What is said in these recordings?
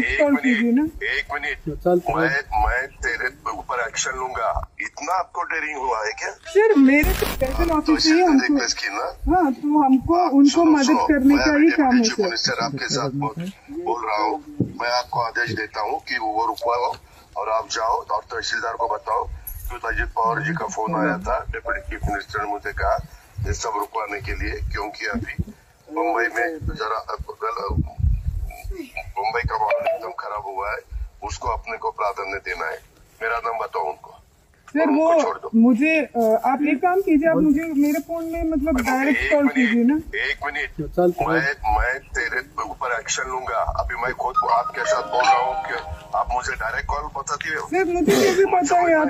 Direct call कीजिए ना। एक मिनट, मैं तेरे ऊपर एक्शन लूंगा। इतना आपको डेयरिंग हुआ है क्या? सर मेरे तो स्पेशल ऑफिस चाहिए उनको। हाँ, तो हमको उनको मदद करने का ही काम है सर। मिनिस्टर आपके साथ बोल रहा हूँ, मैं आपको आदेश देता हूँ कि वो रुकवाओ और आप जाओ और तहसीलदार को बताओ कि अजित पवार जी का फोन आया था, डिप्टी चीफ मिनिस्टर ने मुझे कहा ये सब रुकवाने के लिए, क्योंकि अभी मुंबई में जरा मुंबई का माहौल एकदम खराब हुआ है, उसको अपने को प्राधान्य देना है। मेरा नाम बताओ उनको। सर वो मुझे आप एक काम कीजिए, आप मुझे मेरे फोन में मतलब डायरेक्ट कॉल कीजिए ना। एक मिनट, मैं तेरे ऊपर एक्शन लूंगा। अभी मैं खुद आपके साथ बोल रहा हूँ कि आप मुझे डायरेक्ट कॉल बताती हो। सर मुझे कैसे पता है आप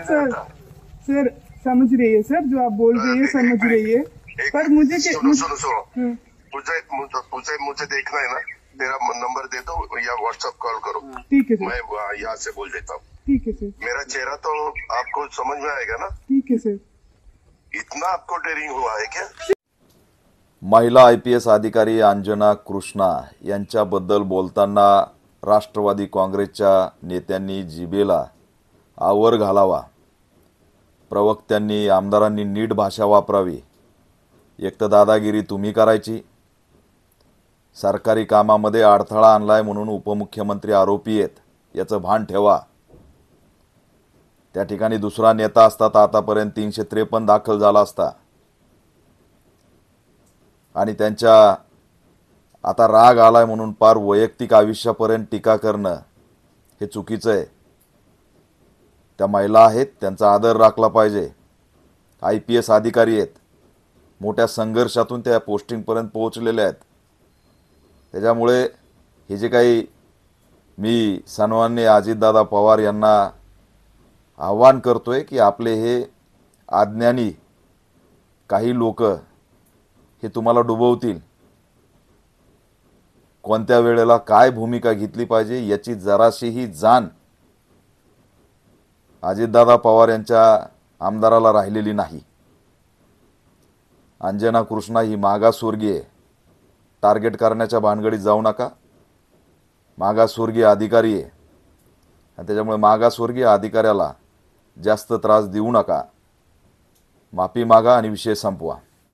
सर समझ रही है सर, जो आप बोल रही है समझ रही है, पर मुझे सुनो मुझे देखना है ना, तेरा नंबर दे दो या व्हाट्सएप कॉल करो। ठीक है सर, मैं यहाँ से बोल देता हूँ। ठीक है सर। मेरा चेहरा तो आपको समझ में आएगा ना? ठीक है सर। इतना आपको डेयरिंग हुआ है क्या? महिला IPS अधिकारी अंजना कृष्णा यांच्याबद्दल बोलताना राष्ट्रवादी काँग्रेसच्या नेत्यांनी जिभेला आवर घालावा, प्रवक्त्यांनी आमदारांनी नीट भाषा वापरावी। एक तर दादागिरी तुम्ही करायची, सरकारी कामामध्ये अडथळा आणलाय म्हणून उपमुख्यमंत्री आरोपी आहेत, याचं भान ठेवा। त्या ठिकाणी दुसरा नेता असता तर आतापर्यंत 353 दाखल झाला असता। आणि त्यांच्या आता राग आलाय म्हणून पार वैयक्तिक आयुष्यापर्यंत टीका करणं हे चुकीचं आहे। त्या महिला आहेत, त्यांचा आदर राखला पाहिजे। IPS अधिकारी आहेत, मोठ्या संघर्षातून त्या पोस्टिंगपर्यंत पोहोचलेल्या आहेत। त्याच्यामुळे हे जे काही मी सन्माननीय अजितदादा पवार यांना आव्हान करतोय की आपले हे अज्ञानी काही लोक हे तुम्हाला डुबवतील, कोणत्या वेळेला काय भूमिका घेतली पाहिजे याची जराशीही जाण अजितदादा पवार यांच्या आमदाराला राहिलेली नाही। अंजना कृष्णा ही मागासवर्गीय टार्गेट करण्याच्या भानगडीत जाऊ नका। मागासवर्गीय अधिकारी आहे आणि त्याच्यामुळे मागासवर्गीय अधिकाऱ्याला जास्त त्रास देऊ नका। माफी मागा आणि विषय संपवा।